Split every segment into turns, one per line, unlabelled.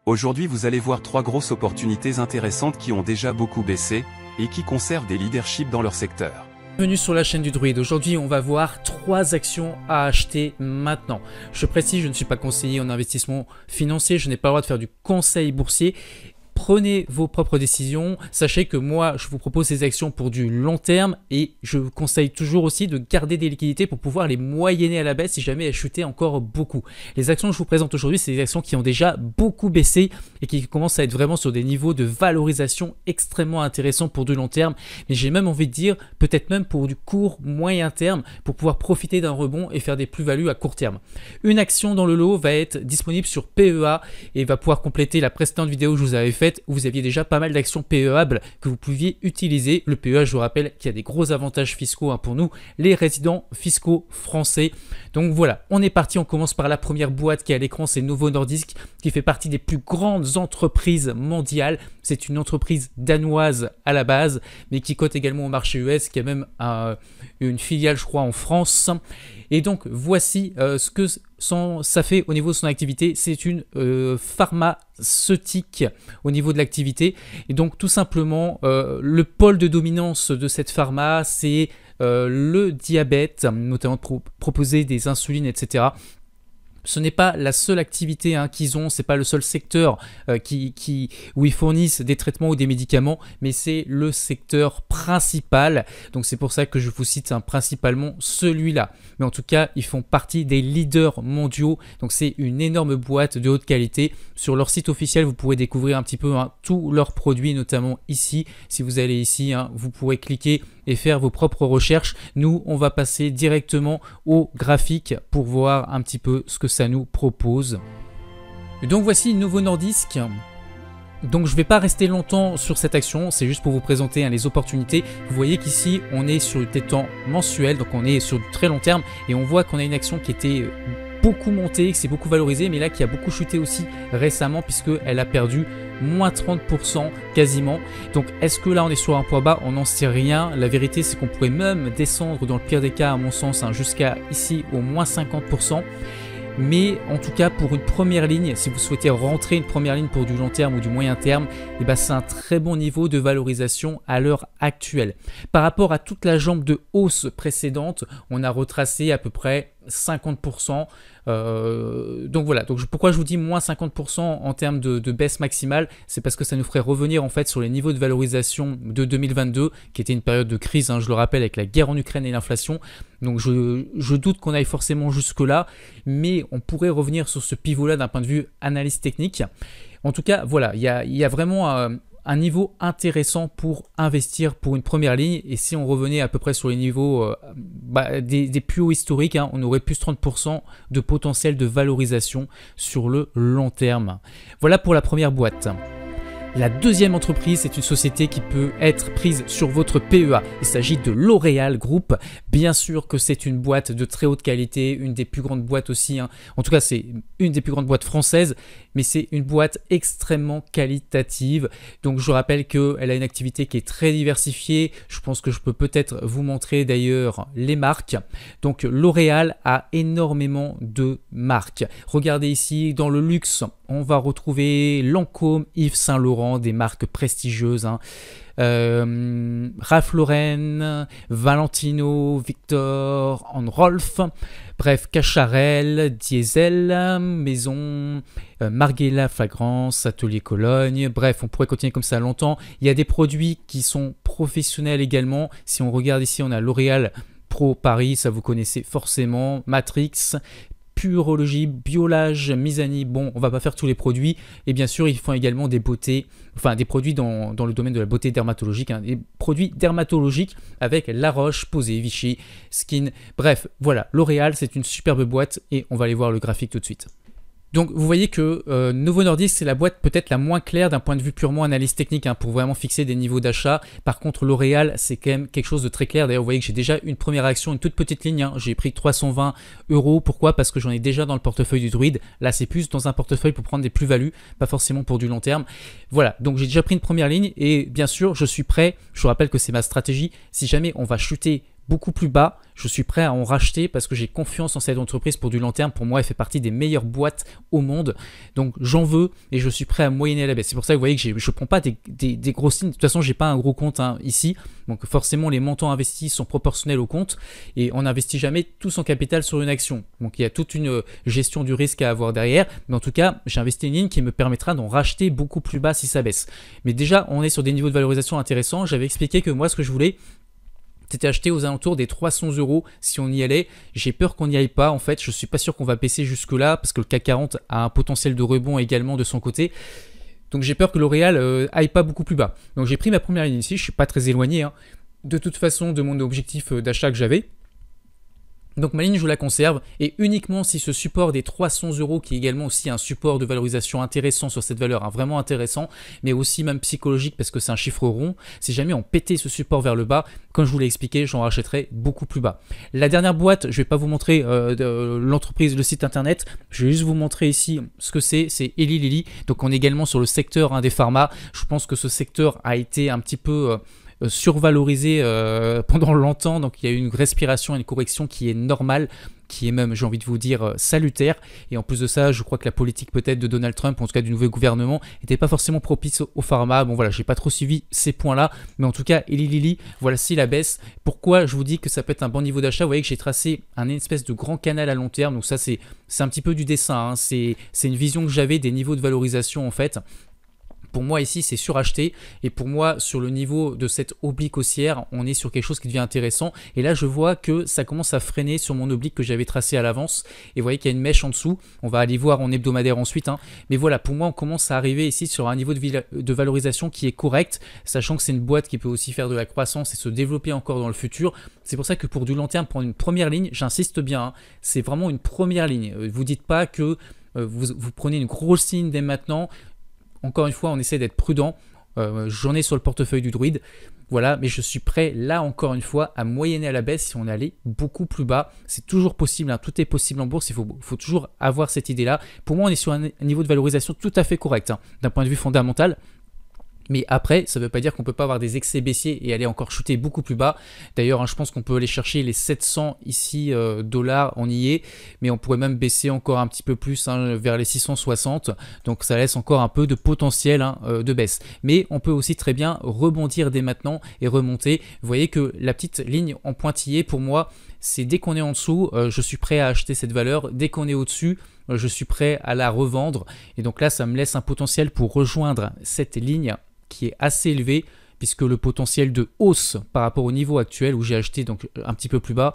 Aujourd'hui vous allez voir 3 grosses opportunités intéressantes qui ont déjà beaucoup baissé, et qui conservent des leaderships dans leur secteur.
Bienvenue sur la chaîne du Druide. Aujourd'hui on va voir 3 actions à acheter maintenant. Je précise, je ne suis pas conseiller en investissement financier, je n'ai pas le droit de faire du conseil boursier. Prenez vos propres décisions, sachez que moi je vous propose ces actions pour du long terme et je vous conseille toujours aussi de garder des liquidités pour pouvoir les moyenner à la baisse si jamais elles chutaient encore beaucoup. Les actions que je vous présente aujourd'hui, c'est des actions qui ont déjà beaucoup baissé et qui commencent à être vraiment sur des niveaux de valorisation extrêmement intéressants pour du long terme, mais j'ai même envie de dire peut-être même pour du court moyen terme pour pouvoir profiter d'un rebond et faire des plus-values à court terme. Une action dans le lot va être disponible sur PEA et va pouvoir compléter la précédente vidéo que je vous avais faite où vous aviez déjà pas mal d'actions PEAbles que vous pouviez utiliser. Le PEA, je vous rappelle qu'il y a des gros avantages fiscaux pour nous, les résidents fiscaux français. Donc voilà, on est parti, on commence par la première boîte qui est à l'écran, c'est Novo Nordisk qui fait partie des plus grandes entreprises mondiales. C'est une entreprise danoise à la base, mais qui cote également au marché US, qui a même une filiale, je crois, en France. Et donc voici ce que ça fait au niveau de son activité. C'est une pharmaceutique au niveau de l'activité. Et donc tout simplement, le pôle de dominance de cette pharma, c'est le diabète, notamment proposer des insulines, etc. Ce n'est pas la seule activité qu'ils ont, c'est pas le seul secteur où ils fournissent des traitements ou des médicaments, mais c'est le secteur principal. Donc c'est pour ça que je vous cite principalement celui-là. Mais en tout cas, ils font partie des leaders mondiaux. Donc c'est une énorme boîte de haute qualité. Sur leur site officiel, vous pourrez découvrir un petit peu tous leurs produits, notamment ici. Si vous allez ici, vous pourrez cliquer et faire vos propres recherches. Nous, on va passer directement au graphique pour voir un petit peu ce que ça nous propose. Et donc voici Novo Nordisk. Donc je ne vais pas rester longtemps sur cette action, c'est juste pour vous présenter les opportunités. Vous voyez qu'ici on est sur des temps mensuels, donc on est sur du très long terme et on voit qu'on a une action qui était beaucoup montée, qui s'est beaucoup valorisée, mais là qui a beaucoup chuté aussi récemment puisqu'elle a perdu moins 30% quasiment. Donc est-ce que là on est sur un point bas? On n'en sait rien. La vérité c'est qu'on pourrait même descendre dans le pire des cas à mon sens jusqu'à ici au moins 50%. Mais en tout cas pour une première ligne, si vous souhaitez rentrer une première ligne pour du long terme ou du moyen terme, c'est un très bon niveau de valorisation à l'heure actuelle. Par rapport à toute la jambe de hausse précédente, on a retracé à peu près 50%. Donc voilà, donc pourquoi je vous dis moins 50% en termes de baisse maximale, c'est parce que ça nous ferait revenir en fait sur les niveaux de valorisation de 2022 qui était une période de crise, je le rappelle, avec la guerre en Ukraine et l'inflation. Donc je doute qu'on aille forcément jusque là, mais on pourrait revenir sur ce pivot là d'un point de vue analyse technique. En tout cas voilà, il y a vraiment un niveau intéressant pour investir pour une première ligne. Et si on revenait à peu près sur les niveaux des plus hauts historiques, on aurait plus 30% de potentiel de valorisation sur le long terme. Voilà pour la première boîte. La deuxième entreprise, c'est une société qui peut être prise sur votre PEA. Il s'agit de L'Oréal Group. Bien sûr que c'est une boîte de très haute qualité, une des plus grandes boîtes aussi. En tout cas, c'est une des plus grandes boîtes françaises, mais c'est une boîte extrêmement qualitative. Donc, je rappelle qu'elle a une activité qui est très diversifiée. Je pense que je peux peut-être vous montrer d'ailleurs les marques. Donc, L'Oréal a énormément de marques. Regardez ici, dans le luxe, on va retrouver Lancôme, Yves Saint Laurent, des marques prestigieuses, Ralph Lauren, Valentino, Victor, Rolf, bref, Cacharel, Diesel, Maison, Margiela Fragrance, Atelier Cologne, bref, on pourrait continuer comme ça longtemps. Il y a des produits qui sont professionnels également. Si on regarde ici, on a L'Oréal Pro Paris, ça vous connaissez forcément, Matrix, Purologie, Biolage, Misani, bon, on va pas faire tous les produits. Et bien sûr, ils font également des beautés, des produits dans le domaine de la beauté dermatologique, des produits dermatologiques avec La Roche-Posay, Vichy, Skin. Bref, voilà, L'Oréal, c'est une superbe boîte et on va aller voir le graphique tout de suite. Donc vous voyez que Novo Nordisk c'est la boîte peut-être la moins claire d'un point de vue purement analyse technique pour vraiment fixer des niveaux d'achat. Par contre L'Oréal c'est quand même quelque chose de très clair. D'ailleurs vous voyez que j'ai déjà une première action, une toute petite ligne. J'ai pris 320 €. Pourquoi? Parce que j'en ai déjà dans le portefeuille du Druide. Là c'est plus dans un portefeuille pour prendre des plus-values, pas forcément pour du long terme. Voilà, donc j'ai déjà pris une première ligne et bien sûr je suis prêt. Je vous rappelle que c'est ma stratégie. Si jamais on va chuter beaucoup plus bas, je suis prêt à en racheter parce que j'ai confiance en cette entreprise pour du long terme. Pour moi, elle fait partie des meilleures boîtes au monde. Donc j'en veux et je suis prêt à moyenner à la baisse. C'est pour ça que vous voyez que je ne prends pas des grosses lignes. De toute façon, je n'ai pas un gros compte ici. Donc forcément, les montants investis sont proportionnels au compte et on n'investit jamais tout son capital sur une action. Donc il y a toute une gestion du risque à avoir derrière. Mais en tout cas, j'ai investi une ligne qui me permettra d'en racheter beaucoup plus bas si ça baisse. Mais déjà, on est sur des niveaux de valorisation intéressants. J'avais expliqué que moi, ce que je voulais, c'était acheter aux alentours des 300 € si on y allait. J'ai peur qu'on n'y aille pas en fait. Je ne suis pas sûr qu'on va baisser jusque là parce que le CAC 40 a un potentiel de rebond également de son côté. Donc j'ai peur que L'Oréal aille pas beaucoup plus bas. Donc j'ai pris ma première ligne ici. Je ne suis pas très éloigné de toute façon de mon objectif d'achat que j'avais. Donc ma ligne, je la conserve et uniquement si ce support des 300 € qui est également aussi un support de valorisation intéressant sur cette valeur, vraiment intéressant, mais aussi même psychologique parce que c'est un chiffre rond, si jamais on pétait ce support vers le bas, comme je vous l'ai expliqué, j'en rachèterai beaucoup plus bas. La dernière boîte, je ne vais pas vous montrer l'entreprise, le site internet, je vais juste vous montrer ici ce que c'est Eli Lilly. Donc on est également sur le secteur des pharma. Je pense que ce secteur a été un petit peu survalorisé pendant longtemps, donc il y a eu une respiration et une correction qui est normale, qui est même, j'ai envie de vous dire, salutaire. Et en plus de ça, je crois que la politique peut-être de Donald Trump, en tout cas du nouveau gouvernement, n'était pas forcément propice au pharma. Bon voilà, j'ai pas trop suivi ces points-là, mais en tout cas, Eli Lilly, voici la baisse. Pourquoi je vous dis que ça peut être un bon niveau d'achat? Vous voyez que j'ai tracé un espèce de grand canal à long terme, donc ça c'est un petit peu du dessin, c'est une vision que j'avais des niveaux de valorisation en fait. Pour moi ici c'est suracheté et pour moi sur le niveau de cette oblique haussière on est sur quelque chose qui devient intéressant et là je vois que ça commence à freiner sur mon oblique que j'avais tracé à l'avance et vous voyez qu'il y a une mèche en dessous, on va aller voir en hebdomadaire ensuite mais voilà, pour moi on commence à arriver ici sur un niveau de valorisation qui est correct, sachant que c'est une boîte qui peut aussi faire de la croissance et se développer encore dans le futur. C'est pour ça que pour du long terme, prendre une première ligne, j'insiste bien, c'est vraiment une première ligne. Vous dites pas que vous prenez une grosse ligne dès maintenant. Encore une fois, on essaie d'être prudent. J'en ai sur le portefeuille du Druide. Voilà, mais je suis prêt, là encore une fois, à moyenner à la baisse si on allait beaucoup plus bas. C'est toujours possible, tout est possible en bourse. Il faut toujours avoir cette idée-là. Pour moi, on est sur un niveau de valorisation tout à fait correct, d'un point de vue fondamental. Mais après, ça ne veut pas dire qu'on ne peut pas avoir des excès baissiers et aller encore shooter beaucoup plus bas. D'ailleurs, je pense qu'on peut aller chercher les 700 ici dollars, on y est. Mais on pourrait même baisser encore un petit peu plus vers les 660. Donc ça laisse encore un peu de potentiel de baisse. Mais on peut aussi très bien rebondir dès maintenant et remonter. Vous voyez que la petite ligne en pointillé, pour moi, c'est dès qu'on est en dessous, je suis prêt à acheter cette valeur. Dès qu'on est au-dessus, je suis prêt à la revendre. Et donc là, ça me laisse un potentiel pour rejoindre cette ligne qui est assez élevé puisque le potentiel de hausse par rapport au niveau actuel où j'ai acheté donc un petit peu plus bas,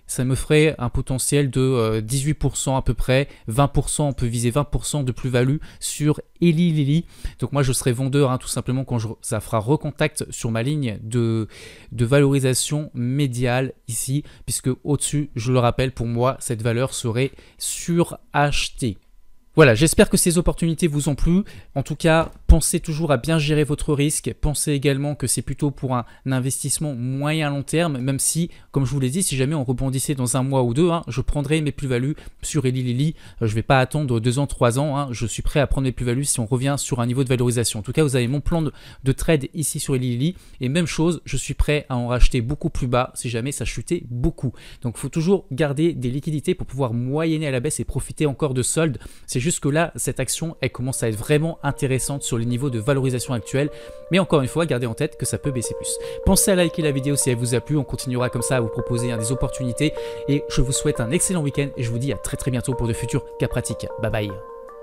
ça me ferait un potentiel de 18% à peu près, 20%, on peut viser 20% de plus-value sur Eli Lilly. Donc moi je serai vendeur tout simplement quand ça fera recontact sur ma ligne de valorisation médiane ici, puisque au-dessus, je le rappelle, pour moi cette valeur serait surachetée. Voilà, j'espère que ces opportunités vous ont plu. En tout cas, pensez toujours à bien gérer votre risque. Pensez également que c'est plutôt pour un investissement moyen long terme, même si, comme je vous l'ai dit, si jamais on rebondissait dans un mois ou deux, je prendrai mes plus-values sur Eli Lilly. Je ne vais pas attendre 2 ans, 3 ans. Je suis prêt à prendre mes plus-values si on revient sur un niveau de valorisation. En tout cas, vous avez mon plan de trade ici sur Eli Lilly. Et même chose, je suis prêt à en racheter beaucoup plus bas si jamais ça chutait beaucoup. Donc, il faut toujours garder des liquidités pour pouvoir moyenner à la baisse et profiter encore de soldes. C'est juste que là, cette action, elle commence à être vraiment intéressante sur les niveaux de valorisation actuels. Mais encore une fois, gardez en tête que ça peut baisser plus. Pensez à liker la vidéo si elle vous a plu. On continuera comme ça à vous proposer des opportunités. Et je vous souhaite un excellent week-end et je vous dis à très bientôt pour de futurs cas pratiques. Bye bye.